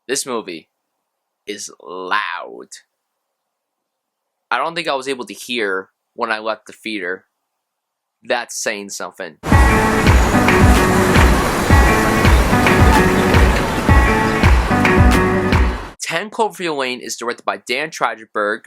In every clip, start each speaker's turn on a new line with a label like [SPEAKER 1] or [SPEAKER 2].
[SPEAKER 1] This movie is loud. I don't think I was able to hear when I left the theater. That's saying something. 10 Cloverfield Lane is directed by Dan Trachtenberg.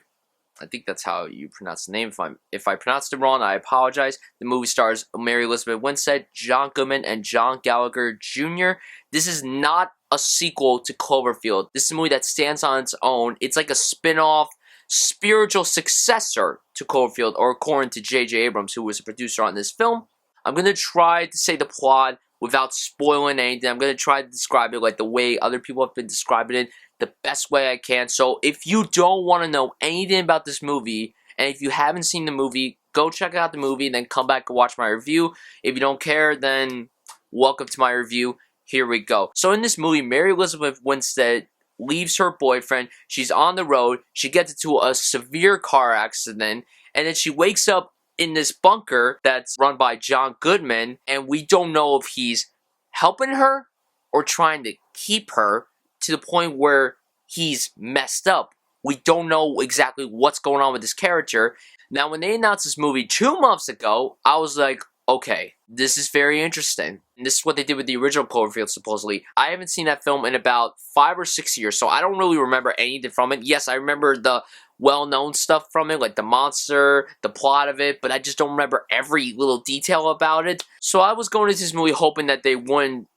[SPEAKER 1] I think that's how you pronounce the name. If I pronounced it wrong, I apologize. The movie stars Mary Elizabeth Winstead, John Goodman, and John Gallagher Jr. This is not a sequel to Cloverfield. This is a movie that stands on its own. It's like a spin-off, spiritual successor to Cloverfield, or according to J.J. Abrams, who was a producer on this film. I'm going to try to say the plot without spoiling anything. I'm going to try to describe it like the way other people have been describing it, the best way I can. So if you don't want to know anything about this movie, and if you haven't seen the movie, go check out the movie and then come back and watch my review. If you don't care, then welcome to my review. Here we go. So in this movie, Mary Elizabeth Winstead leaves her boyfriend. She's on the road. She gets into a severe car accident, and then she wakes up in this bunker that's run by John Goodman, and we don't know if he's helping her or trying to keep her, to the point where he's messed up. We don't know exactly what's going on with this character. Now, when they announced this movie 2 months ago, I was like, okay, this is very interesting. And this is what they did with the original Cloverfield, supposedly. I haven't seen that film in about 5 or 6 years, so I don't really remember anything from it. Yes, I remember the well-known stuff from it, like the monster, the plot of it, but I just don't remember every little detail about it. So I was going into this movie hoping that they wouldn't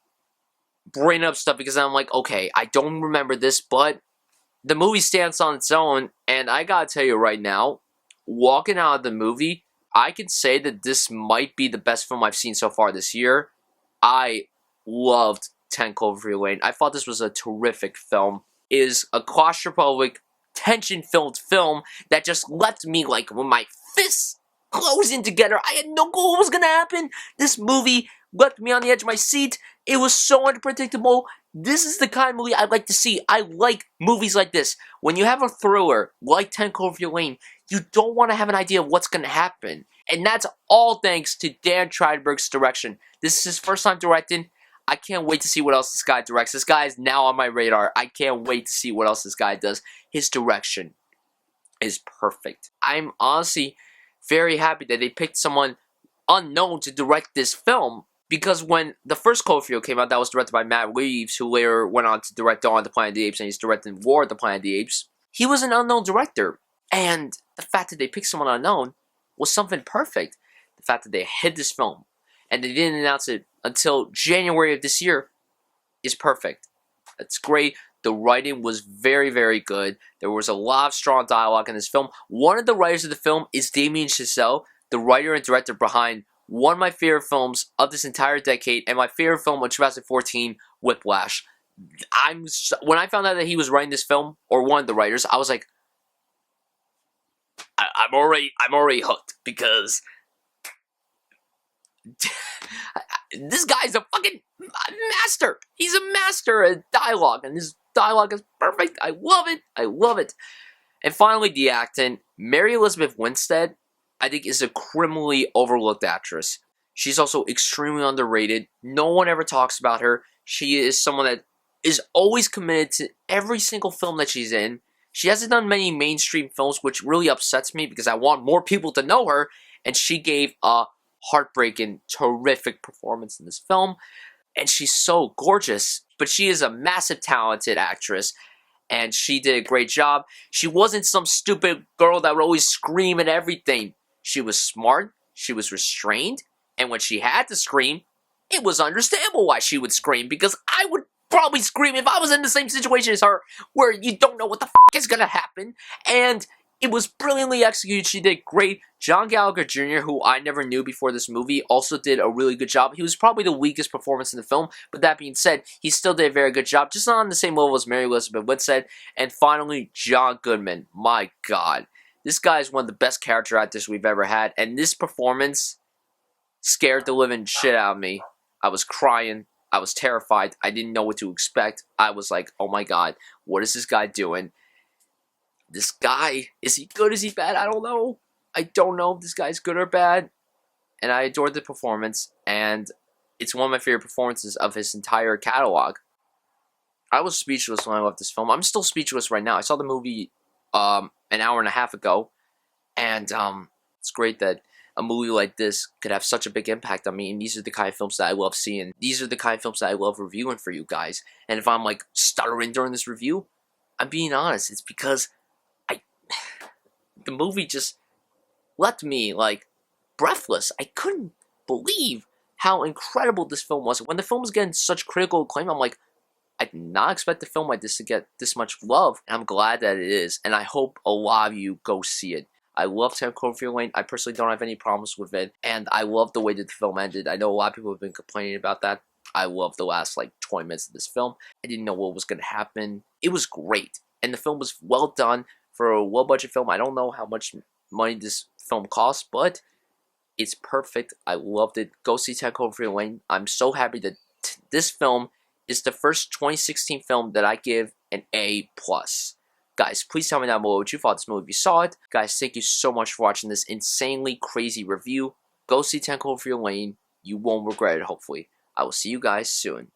[SPEAKER 1] bring up stuff, because I'm like, okay, I don't remember this, but the movie stands on its own, and I gotta tell you right now, walking out of the movie, I can say that this might be the best film I've seen so far this year. I loved 10 Cloverfield Lane. I thought this was a terrific film. It is a claustrophobic, tension-filled film that just left me like with my fists closing together. I had no clue what was gonna happen. This movie left me on the edge of my seat. It was so unpredictable. This is the kind of movie I like to see. I like movies like this. When you have a thriller like 10 Cloverfield Lane, you don't want to have an idea of what's going to happen. And that's all thanks to Dan Trachtenberg's direction. This is his first time directing. I can't wait to see what else this guy directs. This guy is now on my radar. I can't wait to see what else this guy does. His direction is perfect. I'm honestly very happy that they picked someone unknown to direct this film, because when the first Cloverfield came out, that was directed by Matt Reeves, who later went on to direct Dawn of the Planet of the Apes, and he's directing War of the Planet of the Apes. He was an unknown director, and the fact that they picked someone unknown was something perfect. The fact that they hid this film, and they didn't announce it until January of this year, is perfect. It's great. The writing was very, very good. There was a lot of strong dialogue in this film. One of the writers of the film is Damien Chazelle, the writer and director behind one of my favorite films of this entire decade, and my favorite film of 2014, Whiplash. When I found out that he was writing this film, or one of the writers, I was like, I'm already hooked, because this guy's a fucking master. He's a master at dialogue, and his dialogue is perfect. I love it. I love it. And finally, the acting. Mary Elizabeth Winstead, I think, is a criminally overlooked actress. She's also extremely underrated. No one ever talks about her. She is someone that is always committed to every single film that she's in. She hasn't done many mainstream films, which really upsets me, because I want more people to know her. And she gave a heartbreaking, terrific performance in this film. And she's so gorgeous. But she is a massive, talented actress, and she did a great job. She wasn't some stupid girl that would always scream at everything. She was smart, she was restrained, and when she had to scream, it was understandable why she would scream, because I would probably scream if I was in the same situation as her, where you don't know what the fuck is gonna happen. And it was brilliantly executed. She did great. John Gallagher Jr., who I never knew before this movie, also did a really good job. He was probably the weakest performance in the film, but that being said, he still did a very good job, just not on the same level as Mary Elizabeth Winstead. And finally, John Goodman. My God. This guy is one of the best character actors we've ever had, and this performance scared the living shit out of me. I was crying. I was terrified. I didn't know what to expect. I was like, oh my God, what is this guy doing? This guy, is he good? Is he bad? I don't know. I don't know if this guy's good or bad. And I adored the performance, and it's one of my favorite performances of his entire catalog. I was speechless when I left this film. I'm still speechless right now. I saw the movie an hour and a half ago, and it's great that a movie like this could have such a big impact on me. And these are the kind of films that I love seeing. These are the kind of films that I love reviewing for you guys. And if I'm like stuttering during this review, I'm being honest. It's because the movie just left me like breathless. I couldn't believe how incredible this film was. When the film was getting such critical acclaim, I'm like, I did not expect a film like this to get this much love, and I'm glad that it is, and I hope a lot of you go see it. I love 10 Cloverfield Lane. I personally don't have any problems with it, and I love the way that the film ended. I know a lot of people have been complaining about that. I love the last like 20 minutes of this film. I didn't know what was going to happen. It was great, and the film was well done for a low-budget film. I don't know how much money this film cost, but it's perfect. I loved it. Go see 10 Cloverfield Lane. I'm so happy that this film is the first 2016 film that I give an A+. Guys, please tell me down below what you thought of this movie if you saw it. Guys, thank you so much for watching this insanely crazy review. Go see 10 Cloverfield Lane. You won't regret it, hopefully. I will see you guys soon.